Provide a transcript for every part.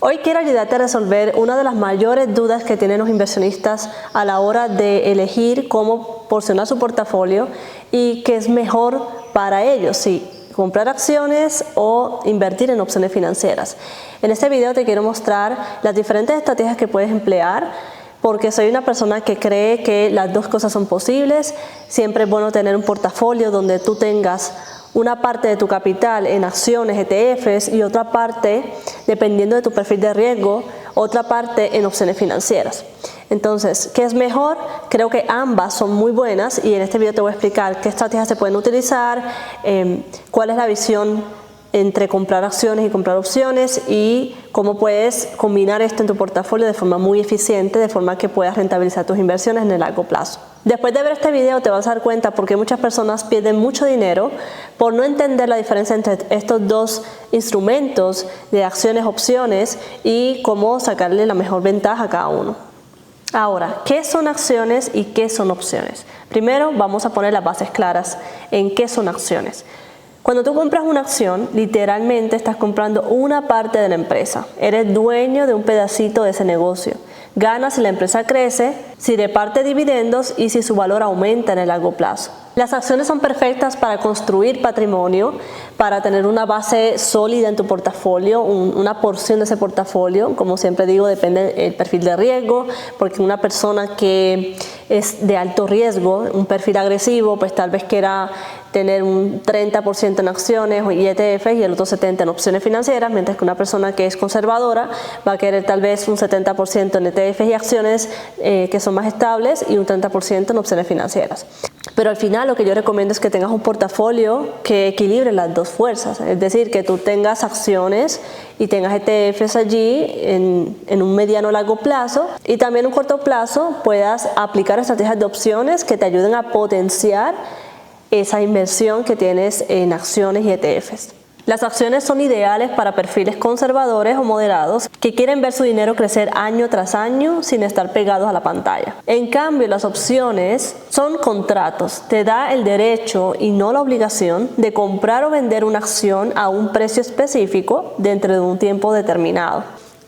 Hoy quiero ayudarte a resolver una de las mayores dudas que tienen los inversionistas a la hora de elegir cómo porcionar su portafolio y qué es mejor para ellos, si comprar acciones o invertir en opciones financieras. En este video te quiero mostrar las diferentes estrategias que puedes emplear, porque soy una persona que cree que las dos cosas son posibles. Siempre es bueno tener un portafolio donde tú tengas una parte de tu capital en acciones, ETFs, y otra parte, dependiendo de tu perfil de riesgo, otra parte en opciones financieras. Entonces, ¿qué es mejor? Creo que ambas son muy buenas y en este video te voy a explicar qué estrategias se pueden utilizar, cuál es la visión entre comprar acciones y comprar opciones y cómo puedes combinar esto en tu portafolio de forma muy eficiente, de forma que puedas rentabilizar tus inversiones en el largo plazo. Después de ver este video te vas a dar cuenta por qué muchas personas pierden mucho dinero por no entender la diferencia entre estos dos instrumentos de acciones, opciones y cómo sacarle la mejor ventaja a cada uno. Ahora, ¿qué son acciones y qué son opciones? Primero vamos a poner las bases claras en qué son acciones. Cuando tú compras una acción, literalmente estás comprando una parte de la empresa. Eres dueño de un pedacito de ese negocio. Ganas si la empresa crece, si reparte dividendos y si su valor aumenta en el largo plazo. Las acciones son perfectas para construir patrimonio, para tener una base sólida en tu portafolio, una porción de ese portafolio. Como siempre digo, depende del perfil de riesgo, porque una persona que es de alto riesgo, un perfil agresivo, pues tal vez quiera tener un 30% en acciones y ETFs y el otro 70% en opciones financieras, mientras que una persona que es conservadora va a querer tal vez un 70% en ETFs y acciones que son más estables y un 30% en opciones financieras. Pero al final lo que yo recomiendo es que tengas un portafolio que equilibre las dos fuerzas, es decir, que tú tengas acciones y tengas ETFs allí en un mediano o largo plazo y también en un corto plazo puedas aplicar estrategias de opciones que te ayuden a potenciar esa inversión que tienes en acciones y ETFs. Las acciones son ideales para perfiles conservadores o moderados que quieren ver su dinero crecer año tras año sin estar pegados a la pantalla. En cambio, las opciones son contratos. Te da el derecho y no la obligación de comprar o vender una acción a un precio específico dentro de un tiempo determinado.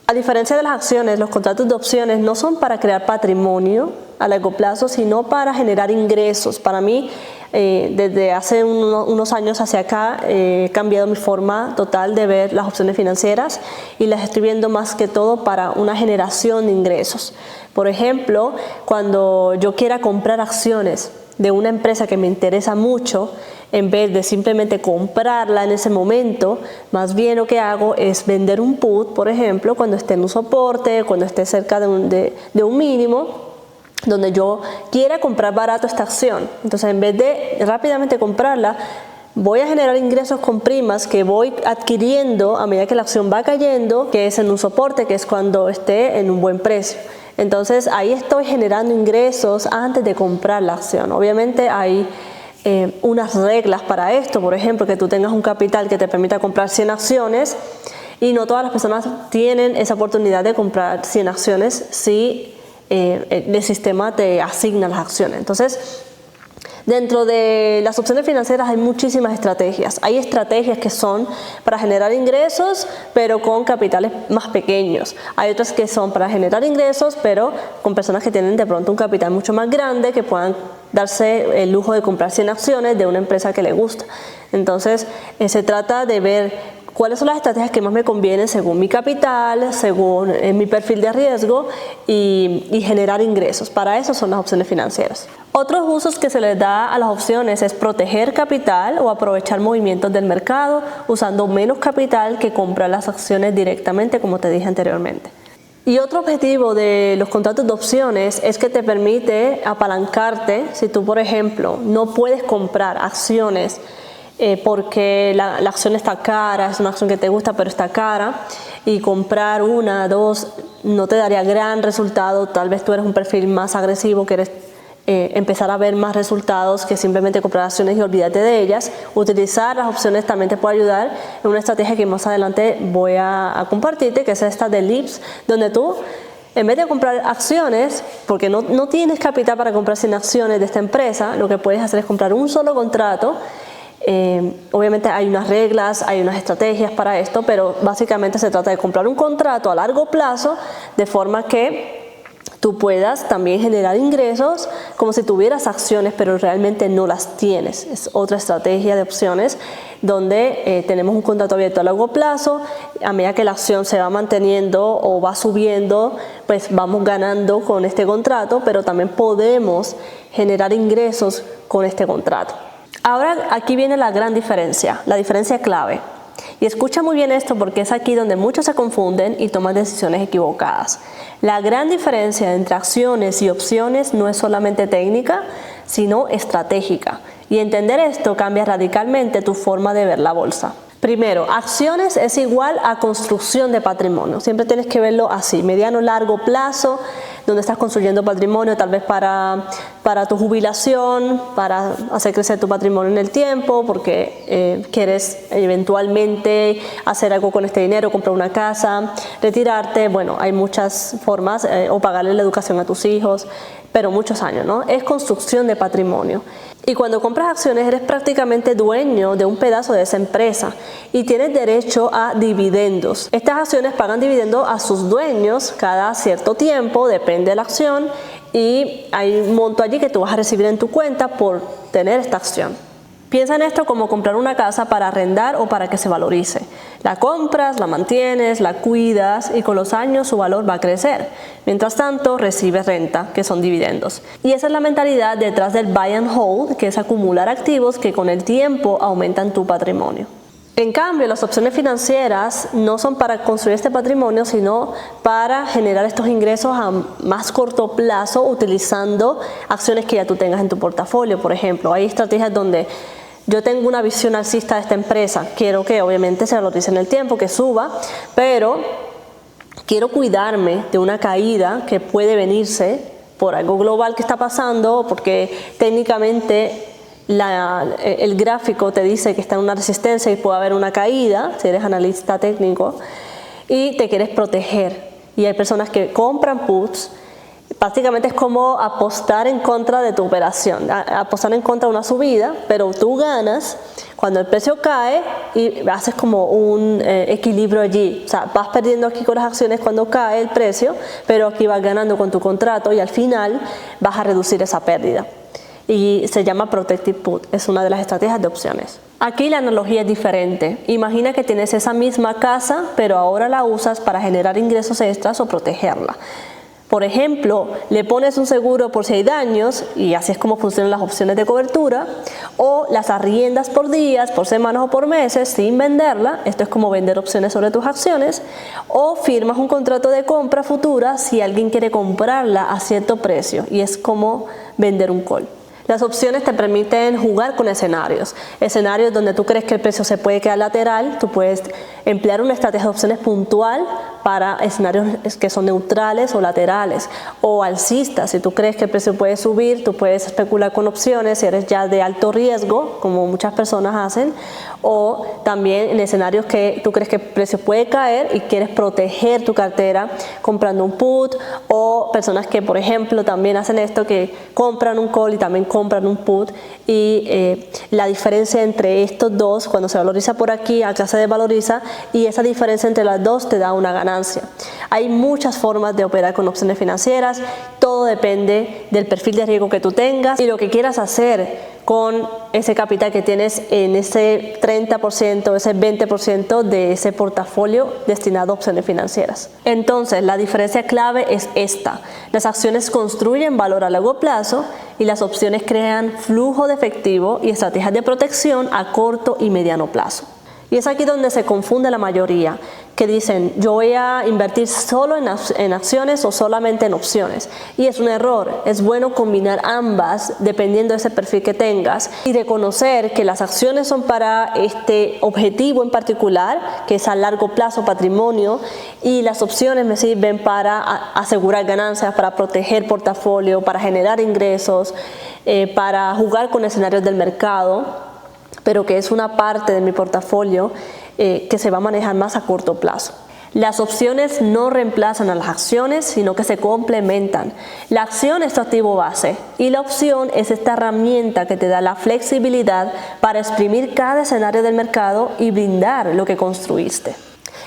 A diferencia de las acciones, los contratos de opciones no son para crear patrimonio a largo plazo, sino para generar ingresos. Para mí, desde hace unos años hacia acá he cambiado mi forma total de ver las opciones financieras y las estoy viendo más que todo para una generación de ingresos. Por ejemplo, cuando yo quiera comprar acciones de una empresa que me interesa mucho, en vez de simplemente comprarla en ese momento, más bien lo que hago es vender un put, por ejemplo, cuando esté en un soporte, cuando esté cerca de un mínimo, donde yo quiera comprar barato esta acción. Entonces, en vez de rápidamente comprarla, voy a generar ingresos con primas que voy adquiriendo a medida que la acción va cayendo, que es en un soporte, que es cuando esté en un buen precio. Entonces, ahí estoy generando ingresos antes de comprar la acción. Obviamente hay unas reglas para esto, por ejemplo, que tú tengas un capital que te permita comprar 100 acciones y no todas las personas tienen esa oportunidad de comprar 100 acciones si el sistema te asigna las acciones. Entonces, dentro de las opciones financieras hay muchísimas estrategias. Hay estrategias que son para generar ingresos, pero con capitales más pequeños. Hay otras que son para generar ingresos, pero con personas que tienen de pronto un capital mucho más grande, que puedan darse el lujo de comprar 100 acciones de una empresa que les gusta. Entonces, se trata de ver cuáles son las estrategias que más me convienen según mi capital, según mi perfil de riesgo y generar ingresos. Para eso son las opciones financieras. Otros usos que se les da a las opciones es proteger capital o aprovechar movimientos del mercado usando menos capital que comprar las acciones directamente, como te dije anteriormente. Y otro objetivo de los contratos de opciones es que te permite apalancarte. Si tú, por ejemplo, no puedes comprar acciones porque la acción está cara, es una acción que te gusta pero está cara, y comprar una, dos no te daría gran resultado. Tal vez tú eres un perfil más agresivo, quieres empezar a ver más resultados que simplemente comprar acciones y olvídate de ellas. Utilizar las opciones también te puede ayudar en una estrategia que más adelante voy a compartirte, que es esta de LIPS, donde tú, en vez de comprar acciones, porque no tienes capital para comprar 100 acciones de esta empresa, lo que puedes hacer es comprar un solo contrato Obviamente hay unas reglas, hay unas estrategias para esto, pero básicamente se trata de comprar un contrato a largo plazo de forma que tú puedas también generar ingresos como si tuvieras acciones, pero realmente no las tienes. Es otra estrategia de opciones donde tenemos un contrato abierto a largo plazo. A medida que la acción se va manteniendo o va subiendo, pues vamos ganando con este contrato, pero también podemos generar ingresos con este contrato. Ahora aquí viene la gran diferencia, la diferencia clave. Y escucha muy bien esto porque es aquí donde muchos se confunden y toman decisiones equivocadas. La gran diferencia entre acciones y opciones no es solamente técnica, sino estratégica. Y entender esto cambia radicalmente tu forma de ver la bolsa. Primero, acciones es igual a construcción de patrimonio. Siempre tienes que verlo así, mediano, largo plazo, donde estás construyendo patrimonio, tal vez para tu jubilación, para hacer crecer tu patrimonio en el tiempo, porque quieres eventualmente hacer algo con este dinero, comprar una casa, retirarte. Bueno, hay muchas formas, o pagarle la educación a tus hijos, pero muchos años, ¿no? Es construcción de patrimonio. Y cuando compras acciones eres prácticamente dueño de un pedazo de esa empresa y tienes derecho a dividendos. Estas acciones pagan dividendos a sus dueños cada cierto tiempo, depende de la acción, y hay un monto allí que tú vas a recibir en tu cuenta por tener esta acción. Piensa en esto como comprar una casa para arrendar o para que se valorice. La compras, la mantienes, la cuidas y con los años su valor va a crecer. Mientras tanto, recibes renta, que son dividendos. Y esa es la mentalidad detrás del buy and hold, que es acumular activos que con el tiempo aumentan tu patrimonio. En cambio, las opciones financieras no son para construir este patrimonio, sino para generar estos ingresos a más corto plazo utilizando acciones que ya tú tengas en tu portafolio. Por ejemplo, hay estrategias donde yo tengo una visión alcista de esta empresa, quiero que obviamente se valorice en el tiempo, que suba, pero quiero cuidarme de una caída que puede venirse por algo global que está pasando, porque técnicamente el gráfico te dice que está en una resistencia y puede haber una caída, si eres analista técnico, y te quieres proteger. Y hay personas que compran puts. Prácticamente es como apostar en contra de tu operación, apostar en contra de una subida, pero tú ganas cuando el precio cae y haces como un equilibrio allí. O sea, vas perdiendo aquí con las acciones cuando cae el precio, pero aquí vas ganando con tu contrato y al final vas a reducir esa pérdida. Y se llama Protective Put, es una de las estrategias de opciones. Aquí la analogía es diferente. Imagina que tienes esa misma casa, pero ahora la usas para generar ingresos extras o protegerla. Por ejemplo, le pones un seguro por si hay daños, y así es como funcionan las opciones de cobertura, o las arriendas por días, por semanas o por meses sin venderla, esto es como vender opciones sobre tus acciones, o firmas un contrato de compra futura si alguien quiere comprarla a cierto precio, y es como vender un call. Las opciones te permiten jugar con escenarios donde tú crees que el precio se puede quedar lateral, tú puedes emplear una estrategia de opciones puntual para escenarios que son neutrales o laterales o alcistas. Si tú crees que el precio puede subir, tú puedes especular con opciones si eres ya de alto riesgo, como muchas personas hacen, o también en escenarios que tú crees que el precio puede caer y quieres proteger tu cartera comprando un put, o personas que, por ejemplo, también hacen esto, que compran un call y también compran un put, y la diferencia entre estos dos, cuando se valoriza por aquí, acá se desvaloriza, y esa diferencia entre las dos te da una ganancia. Hay muchas formas de operar con opciones financieras, todo depende del perfil de riesgo que tú tengas y lo que quieras hacer con ese capital que tienes en ese 30%, ese 20% de ese portafolio destinado a opciones financieras. Entonces, la diferencia clave es esta. Las acciones construyen valor a largo plazo y las opciones crean flujo de efectivo y estrategias de protección a corto y mediano plazo. Y es aquí donde se confunde la mayoría, que dicen, yo voy a invertir solo en acciones o solamente en opciones. Y es un error, es bueno combinar ambas dependiendo de ese perfil que tengas y reconocer que las acciones son para este objetivo en particular, que es a largo plazo patrimonio, y las opciones me sirven para asegurar ganancias, para proteger portafolio, para generar ingresos, para jugar con escenarios del mercado, pero que es una parte de mi portafolio que se va a manejar más a corto plazo. Las opciones no reemplazan a las acciones, sino que se complementan. La acción es tu activo base y la opción es esta herramienta que te da la flexibilidad para exprimir cada escenario del mercado y brindar lo que construiste.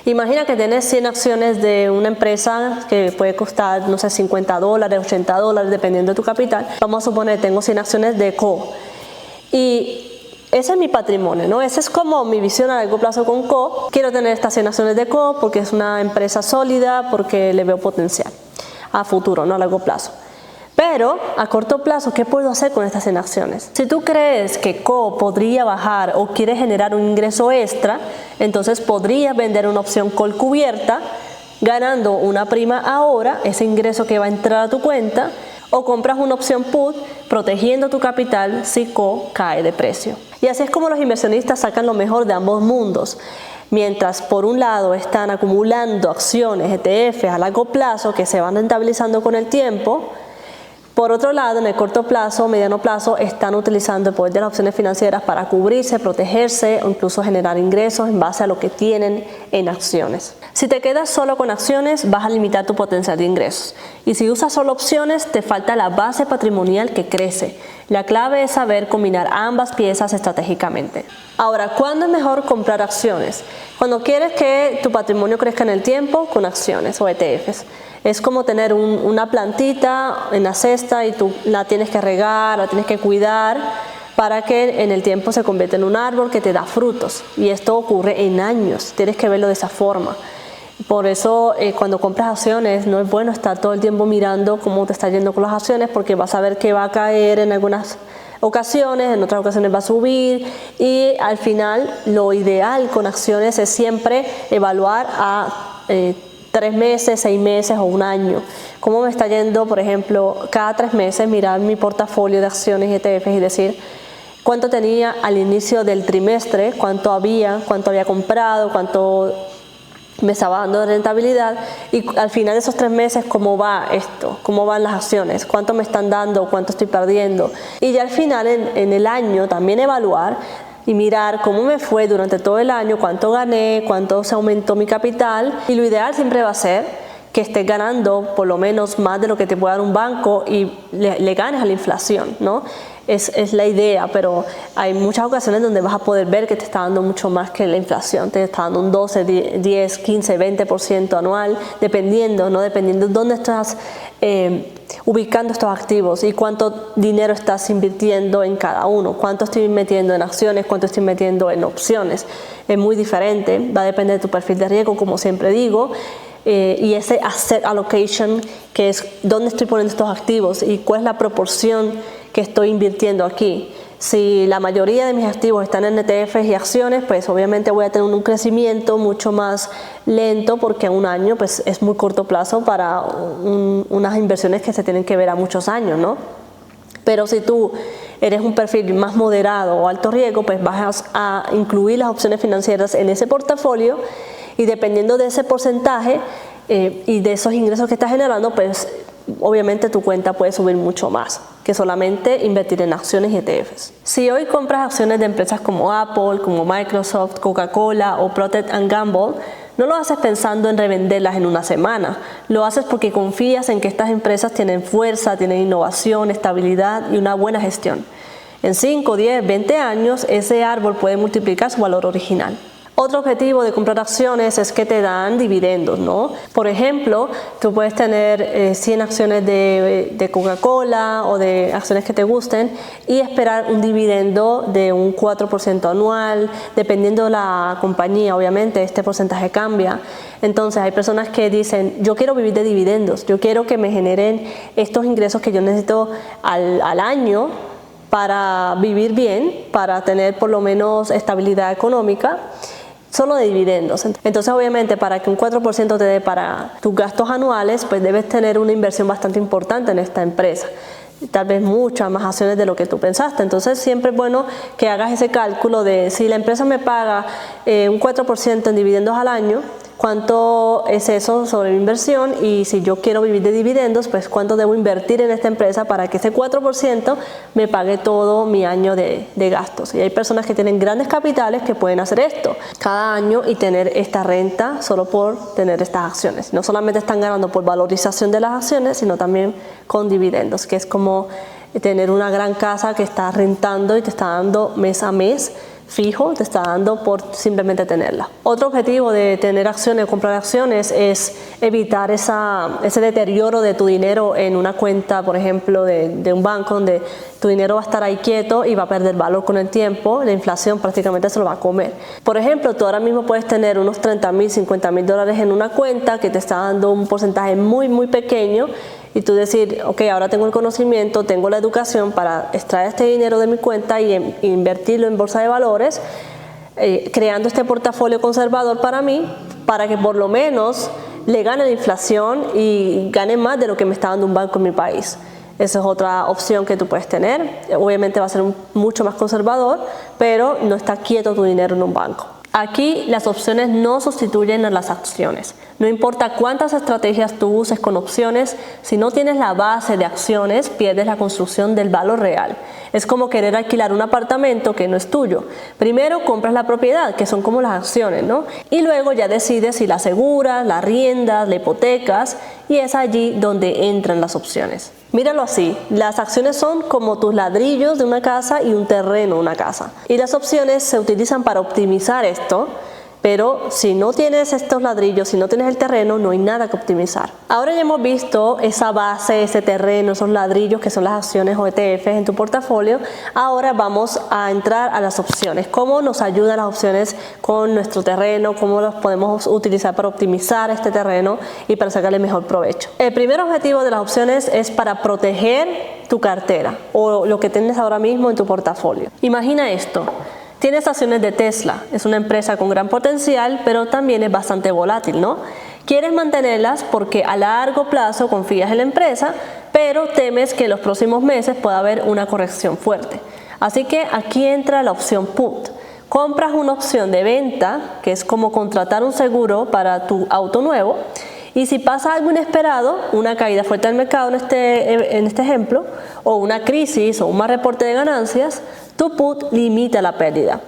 Imagina que tienes 100 acciones de una empresa que puede costar, no sé, $50, $80, dependiendo de tu capital. Vamos a suponer que tengo 100 acciones de CO. Y ese es mi patrimonio, ¿no? Esa es como mi visión a largo plazo con CO. Quiero tener estas 100 acciones de CO porque es una empresa sólida, porque le veo potencial a futuro, no a largo plazo. Pero a corto plazo, ¿qué puedo hacer con estas 100 acciones? Si tú crees que CO podría bajar o quieres generar un ingreso extra, entonces podrías vender una opción call cubierta, ganando una prima ahora, ese ingreso que va a entrar a tu cuenta, o compras una opción put protegiendo tu capital si CO cae de precio. Y así es como los inversionistas sacan lo mejor de ambos mundos. Mientras por un lado están acumulando acciones, ETFs a largo plazo que se van rentabilizando con el tiempo, por otro lado, en el corto plazo, mediano plazo, están utilizando el poder de las opciones financieras para cubrirse, protegerse o incluso generar ingresos en base a lo que tienen en acciones. Si te quedas solo con acciones, vas a limitar tu potencial de ingresos. Y si usas solo opciones, te falta la base patrimonial que crece. La clave es saber combinar ambas piezas estratégicamente. Ahora, ¿cuándo es mejor comprar acciones? Cuando quieres que tu patrimonio crezca en el tiempo, con acciones o ETFs. Es como tener una plantita en la cesta y tú la tienes que regar, la tienes que cuidar para que en el tiempo se convierta en un árbol que te da frutos. Y esto ocurre en años, tienes que verlo de esa forma. Por eso cuando compras acciones no es bueno estar todo el tiempo mirando cómo te está yendo con las acciones, porque vas a ver que va a caer en algunas ocasiones, en otras ocasiones va a subir, y al final lo ideal con acciones es siempre evaluar a 3 meses, 6 meses o un año. ¿Cómo me está yendo? Por ejemplo, cada 3 meses mirar mi portafolio de acciones y ETFs y decir cuánto tenía al inicio del trimestre, cuánto había comprado, cuánto me estaba dando de rentabilidad, y al final de esos 3 meses cómo va esto, cómo van las acciones, cuánto me están dando, cuánto estoy perdiendo. Y ya al final en el año también evaluar y mirar cómo me fue durante todo el año, cuánto gané, cuánto se aumentó mi capital. Y lo ideal siempre va a ser que estés ganando por lo menos más de lo que te puede dar un banco y le ganes a la inflación, ¿no? Es la idea, pero hay muchas ocasiones donde vas a poder ver que te está dando mucho más que la inflación, te está dando un 12, 10, 15, 20% anual, dependiendo, ¿no? Dependiendo de dónde estás ubicando estos activos y cuánto dinero estás invirtiendo en cada uno, cuánto estoy metiendo en acciones, cuánto estoy metiendo en opciones. Es muy diferente, va a depender de tu perfil de riesgo, como siempre digo. Y ese asset allocation, que es dónde estoy poniendo estos activos y cuál es la proporción que estoy invirtiendo aquí. Si la mayoría de mis activos están en ETFs y acciones, pues obviamente voy a tener un crecimiento mucho más lento, porque a un año pues es muy corto plazo para unas inversiones que se tienen que ver a muchos años, ¿no? Pero si tú eres un perfil más moderado o alto riesgo, pues vas a incluir las opciones financieras en ese portafolio, y dependiendo de ese porcentaje y de esos ingresos que estás generando, pues obviamente tu cuenta puede subir mucho más que solamente invertir en acciones y ETFs. Si hoy compras acciones de empresas como Apple, como Microsoft, Coca-Cola o Procter & Gamble, no lo haces pensando en revenderlas en una semana, lo haces porque confías en que estas empresas tienen fuerza, tienen innovación, estabilidad y una buena gestión. En 5, 10, 20 años ese árbol puede multiplicar su valor original. Otro objetivo de comprar acciones es que te dan dividendos, ¿no? Por ejemplo, tú puedes tener 100 acciones de Coca-Cola o de acciones que te gusten y esperar un dividendo de un 4% anual, dependiendo de la compañía, obviamente este porcentaje cambia. Entonces hay personas que dicen, yo quiero vivir de dividendos, yo quiero que me generen estos ingresos que yo necesito al año para vivir bien, para tener por lo menos estabilidad económica, solo de dividendos. Entonces obviamente para que un 4% te dé para tus gastos anuales, pues debes tener una inversión bastante importante en esta empresa, tal vez muchas más acciones de lo que tú pensaste. Entonces siempre es bueno que hagas ese cálculo de si la empresa me paga un 4% en dividendos al año, cuánto es eso sobre mi inversión, y si yo quiero vivir de dividendos, pues cuánto debo invertir en esta empresa para que ese 4% me pague todo mi año de gastos. Y hay personas que tienen grandes capitales que pueden hacer esto cada año y tener esta renta solo por tener estas acciones. No solamente están ganando por valorización de las acciones, sino también con dividendos, que es como tener una gran casa que está rentando y te está dando mes a mes fijo, te está dando por simplemente tenerla. Otro objetivo de tener acciones o comprar acciones es evitar ese deterioro de tu dinero en una cuenta, por ejemplo, de un banco, donde tu dinero va a estar ahí quieto y va a perder valor con el tiempo. La inflación prácticamente se lo va a comer. Por ejemplo, tú ahora mismo puedes tener unos 30,000, 50,000 dólares en una cuenta que te está dando un porcentaje muy, muy pequeño, y tú decir, ok, ahora tengo el conocimiento, tengo la educación para extraer este dinero de mi cuenta y invertirlo en bolsa de valores, creando este portafolio conservador para mí, para que por lo menos le gane la inflación y gane más de lo que me está dando un banco en mi país. Esa es otra opción que tú puedes tener. Obviamente va a ser mucho más conservador, pero no está quieto tu dinero en un banco. Aquí las opciones no sustituyen a las acciones. No importa cuántas estrategias tú uses con opciones, si no tienes la base de acciones, pierdes la construcción del valor real. Es como querer alquilar un apartamento que no es tuyo. Primero compras la propiedad, que son como las acciones, ¿no? Y luego ya decides si la aseguras, la arriendas, la hipotecas, y es allí donde entran las opciones. Míralo así, las acciones son como tus ladrillos de una casa y un terreno de una casa. Y las opciones se utilizan para optimizar esto, pero si no tienes estos ladrillos, si no tienes el terreno, no hay nada que optimizar. Ahora ya hemos visto esa base, ese terreno, esos ladrillos que son las acciones o ETFs en tu portafolio. Ahora vamos a entrar a las opciones. ¿Cómo nos ayudan las opciones con nuestro terreno? ¿Cómo los podemos utilizar para optimizar este terreno y para sacarle mejor provecho? El primer objetivo de las opciones es para proteger tu cartera o lo que tienes ahora mismo en tu portafolio. Imagina esto. Tienes acciones de Tesla, es una empresa con gran potencial, pero también es bastante volátil, ¿no? Quieres mantenerlas porque a largo plazo confías en la empresa, pero temes que en los próximos meses pueda haber una corrección fuerte. Así que aquí entra la opción put. Compras una opción de venta, que es como contratar un seguro para tu auto nuevo, y si pasa algo inesperado, una caída fuerte del mercado en este ejemplo, o una crisis o un mal reporte de ganancias, tu put limita la pérdida.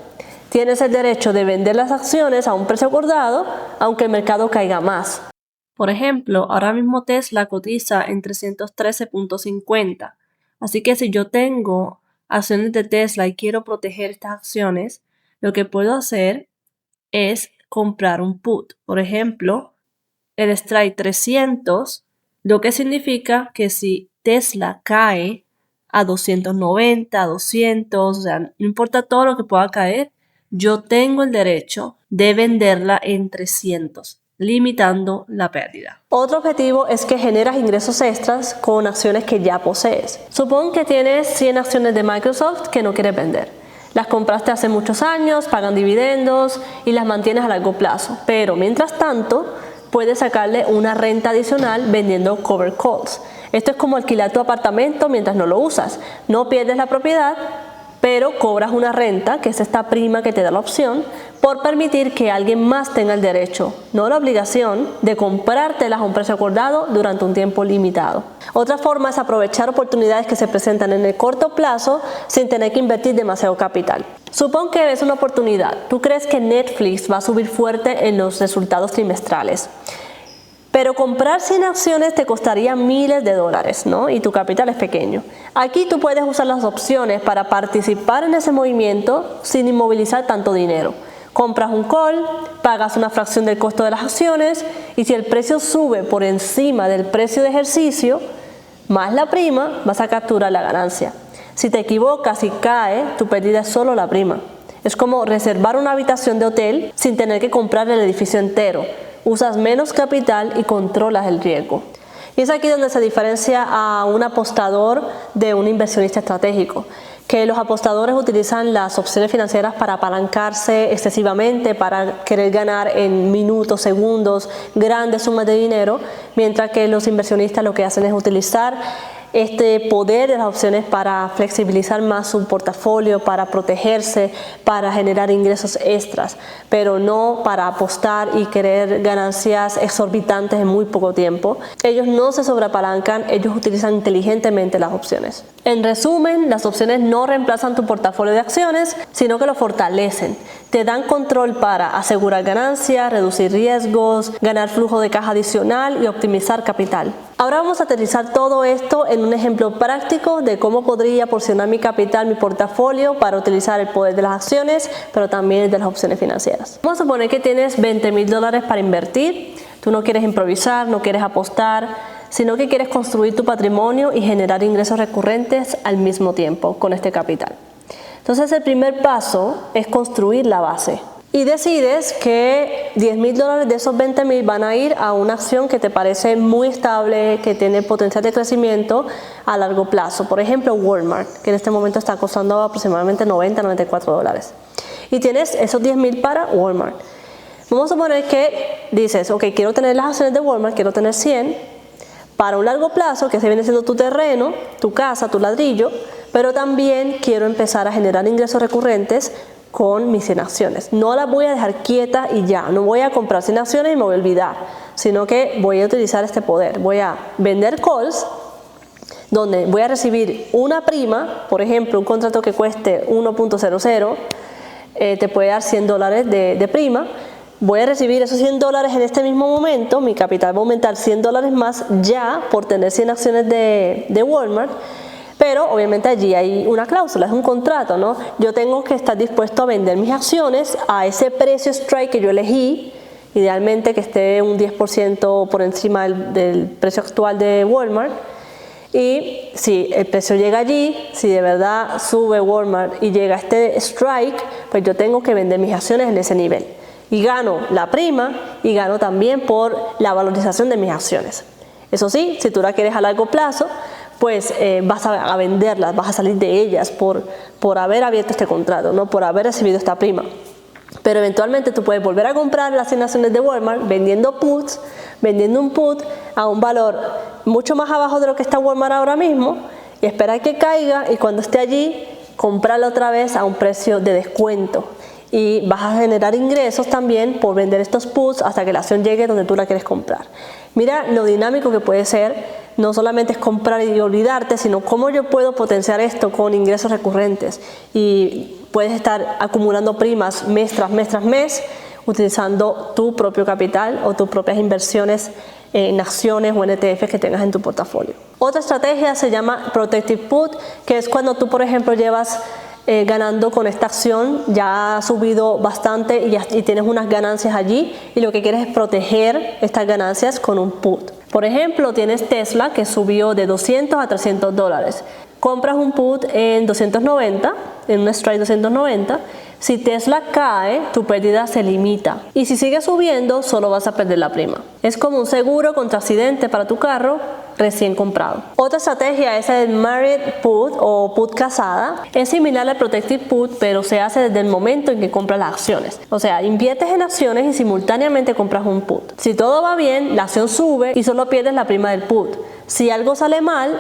Tienes el derecho de vender las acciones a un precio acordado, aunque el mercado caiga más. Por ejemplo, ahora mismo Tesla cotiza en 313.50. Así que si yo tengo acciones de Tesla y quiero proteger estas acciones, lo que puedo hacer es comprar un put. Por ejemplo, el strike 300, lo que significa que si Tesla cae a 290, a 200, o sea, no importa todo lo que pueda caer, yo tengo el derecho de venderla en 300, limitando la pérdida. Otro objetivo es que generas ingresos extras con acciones que ya posees. Supón que tienes 100 acciones de Microsoft que no quieres vender. Las compraste hace muchos años, pagan dividendos y las mantienes a largo plazo, pero mientras tanto puedes sacarle una renta adicional vendiendo cover calls. Esto es como alquilar tu apartamento mientras no lo usas. No pierdes la propiedad, pero cobras una renta, que es esta prima que te da la opción, por permitir que alguien más tenga el derecho, no la obligación, de comprártelas a un precio acordado durante un tiempo limitado. Otra forma es aprovechar oportunidades que se presentan en el corto plazo sin tener que invertir demasiado capital. Supón que ves una oportunidad. Tú crees que Netflix va a subir fuerte en los resultados trimestrales, pero comprar 100 acciones te costaría miles de dólares, ¿no? Y tu capital es pequeño. Aquí tú puedes usar las opciones para participar en ese movimiento sin inmovilizar tanto dinero. Compras un call, pagas una fracción del costo de las acciones y si el precio sube por encima del precio de ejercicio, más la prima, vas a capturar la ganancia. Si te equivocas y cae, tu pérdida es solo la prima. Es como reservar una habitación de hotel sin tener que comprar el edificio entero. Usas menos capital y controlas el riesgo. Y es aquí donde se diferencia a un apostador de un inversionista estratégico, que los apostadores utilizan las opciones financieras para apalancarse excesivamente, para querer ganar en minutos, segundos, grandes sumas de dinero, mientras que los inversionistas lo que hacen es utilizar este poder de las opciones para flexibilizar más su portafolio, para protegerse, para generar ingresos extras, pero no para apostar y querer ganancias exorbitantes en muy poco tiempo. Ellos no se sobreapalancan, ellos utilizan inteligentemente las opciones. En resumen, las opciones no reemplazan tu portafolio de acciones, sino que lo fortalecen. Te dan control para asegurar ganancias, reducir riesgos, ganar flujo de caja adicional y optimizar capital. Ahora vamos a aterrizar todo esto en un ejemplo práctico de cómo podría porcionar mi capital, mi portafolio, para utilizar el poder de las acciones, pero también el de las opciones financieras. Vamos a suponer que tienes $20,000 para invertir. Tú no quieres improvisar, no quieres apostar, sino que quieres construir tu patrimonio y generar ingresos recurrentes al mismo tiempo con este capital. Entonces el primer paso es construir la base. Y decides que $10,000 de esos 20,000 van a ir a una acción que te parece muy estable, que tiene potencial de crecimiento a largo plazo. Por ejemplo, Walmart, que en este momento está costando aproximadamente $90-94. Y tienes esos 10,000 para Walmart. Vamos a suponer que dices, ok, quiero tener las acciones de Walmart, quiero tener 100 para un largo plazo, que se viene siendo tu terreno, tu casa, tu ladrillo, pero también quiero empezar a generar ingresos recurrentes con mis 100 acciones. No las voy a dejar quietas y ya, no voy a comprar 100 acciones y me voy a olvidar, sino que voy a utilizar este poder. Voy a vender calls, donde voy a recibir una prima, por ejemplo, un contrato que cueste 1.00, te puede dar $100 de prima. Voy a recibir esos $100 en este mismo momento, mi capital va a aumentar $100 más ya por tener 100 acciones de Walmart. Pero obviamente allí hay una cláusula, es un contrato, ¿no? Yo tengo que estar dispuesto a vender mis acciones a ese precio strike que yo elegí, idealmente que esté un 10% por encima del precio actual de Walmart. Y si el precio llega allí, si de verdad sube Walmart y llega a este strike, pues yo tengo que vender mis acciones en ese nivel. Y gano la prima y gano también por la valorización de mis acciones. Eso sí, si tú la quieres a largo plazo, pues vas a venderlas, vas a salir de ellas por haber abierto este contrato, ¿no? Por haber recibido esta prima. Pero eventualmente tú puedes volver a comprar las 100 acciones de Walmart vendiendo puts, vendiendo un put a un valor mucho más abajo de lo que está Walmart ahora mismo y esperar que caiga y cuando esté allí comprarlo otra vez a un precio de descuento. Y vas a generar ingresos también por vender estos puts hasta que la acción llegue donde tú la quieres comprar. Mira lo dinámico que puede ser, no solamente es comprar y olvidarte, sino cómo yo puedo potenciar esto con ingresos recurrentes. Y puedes estar acumulando primas mes tras mes tras mes, utilizando tu propio capital o tus propias inversiones en acciones o en ETFs que tengas en tu portafolio. Otra estrategia se llama Protective Put, que es cuando tú, por ejemplo, llevas ganando con esta acción, ya ha subido bastante y tienes unas ganancias allí y lo que quieres es proteger estas ganancias con un put. Por ejemplo, tienes Tesla que subió de $200 a $300. Compras un put en 290, en un strike 290. Si Tesla cae, tu pérdida se limita. Y si sigue subiendo, solo vas a perder la prima. Es como un seguro contra accidente para tu carro recién comprado. Otra estrategia es el Married Put o Put casada. Es similar al Protective Put, pero se hace desde el momento en que compras las acciones. O sea, inviertes en acciones y simultáneamente compras un put. Si todo va bien, la acción sube y solo pierdes la prima del put. Si algo sale mal,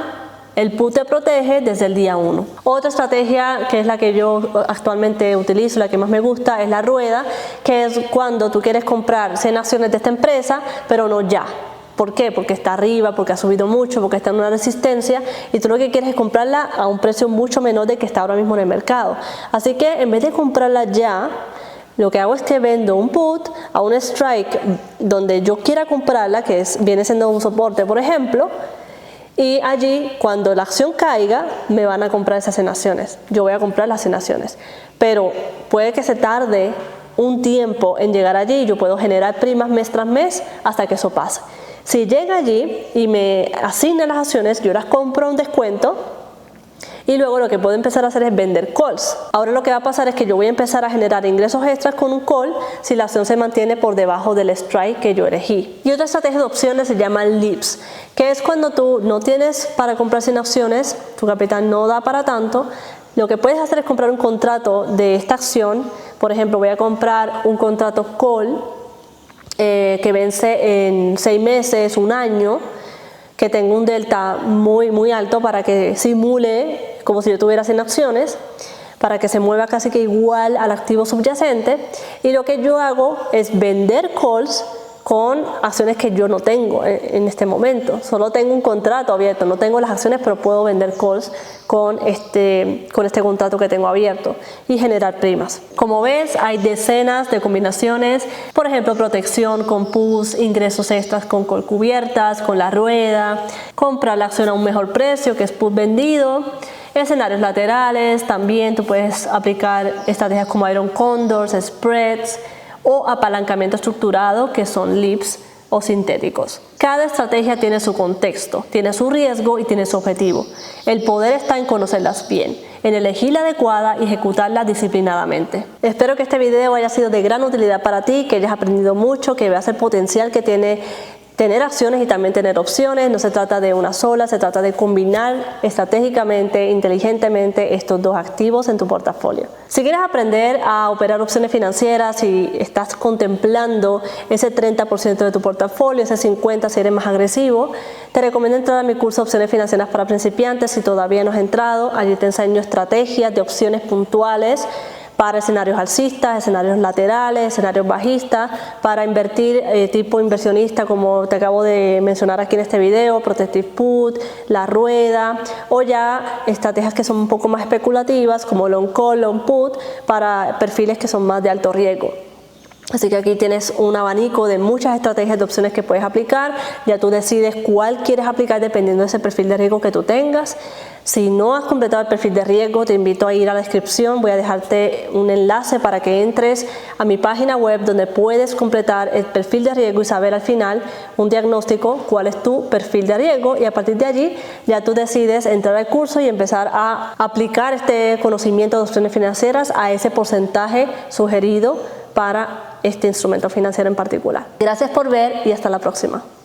el put te protege desde el día 1. Otra estrategia, que es la que yo actualmente utilizo, la que más me gusta, es la rueda, que es cuando tú quieres comprar 100 acciones de esta empresa, pero no ya. ¿Por qué? Porque está arriba, porque ha subido mucho, porque está en una resistencia y tú lo que quieres es comprarla a un precio mucho menor del que está ahora mismo en el mercado. Así que en vez de comprarla ya, lo que hago es que vendo un put a un strike donde yo quiera comprarla, que viene siendo un soporte, por ejemplo, y allí cuando la acción caiga me van a comprar esas 100 acciones. Yo voy a comprar las 100 acciones, pero puede que se tarde un tiempo en llegar allí y yo puedo generar primas mes tras mes hasta que eso pase. Si llega allí y me asigna las acciones, yo las compro a un descuento y luego lo que puedo empezar a hacer es vender calls. Ahora lo que va a pasar es que yo voy a empezar a generar ingresos extras con un call si la acción se mantiene por debajo del strike que yo elegí. Y otra estrategia de opciones se llama LIPS, que es cuando tú no tienes para comprar 100 acciones, tu capital no da para tanto. Lo que puedes hacer es comprar un contrato de esta acción. Por ejemplo, voy a comprar un contrato call que vence en 6 meses, un año. que tenga un delta muy alto para que simule como si yo tuviera 100 acciones, para que se mueva casi que igual al activo subyacente. Y lo que yo hago es vender calls con acciones que yo no tengo en este momento. Solo tengo un contrato abierto, no tengo las acciones, pero puedo vender calls con este contrato que tengo abierto y generar primas. Como ves, hay decenas de combinaciones, por ejemplo, protección con puts, ingresos extras con call cubiertas, con la rueda, comprar la acción a un mejor precio, que es put vendido, escenarios laterales. También tú puedes aplicar estrategias como Iron Condors, spreads o apalancamiento estructurado, que son LIPs o sintéticos. Cada estrategia tiene su contexto, tiene su riesgo y tiene su objetivo. El poder está en conocerlas bien, en elegir la adecuada y ejecutarla disciplinadamente. Espero que este video haya sido de gran utilidad para ti, que hayas aprendido mucho, que veas el potencial que tiene tener acciones y también tener opciones. No se trata de una sola, se trata de combinar estratégicamente, inteligentemente estos dos activos en tu portafolio. Si quieres aprender a operar opciones financieras y estás contemplando ese 30% de tu portafolio, ese 50% si eres más agresivo, te recomiendo entrar a mi curso Opciones Financieras para Principiantes. Si todavía no has entrado, allí te enseño estrategias de opciones puntuales para escenarios alcistas, escenarios laterales, escenarios bajistas, para invertir tipo inversionista como te acabo de mencionar aquí en este video, Protective Put, la rueda, o ya estrategias que son un poco más especulativas como Long Call, Long Put, para perfiles que son más de alto riesgo. Así que aquí tienes un abanico de muchas estrategias de opciones que puedes aplicar. Ya tú decides cuál quieres aplicar dependiendo de ese perfil de riesgo que tú tengas. Si no has completado el perfil de riesgo, te invito a ir a la descripción. Voy a dejarte un enlace para que entres a mi página web donde puedes completar el perfil de riesgo y saber al final un diagnóstico cuál es tu perfil de riesgo, y a partir de allí ya tú decides entrar al curso y empezar a aplicar este conocimiento de opciones financieras a ese porcentaje sugerido para este instrumento financiero en particular. Gracias por ver y hasta la próxima.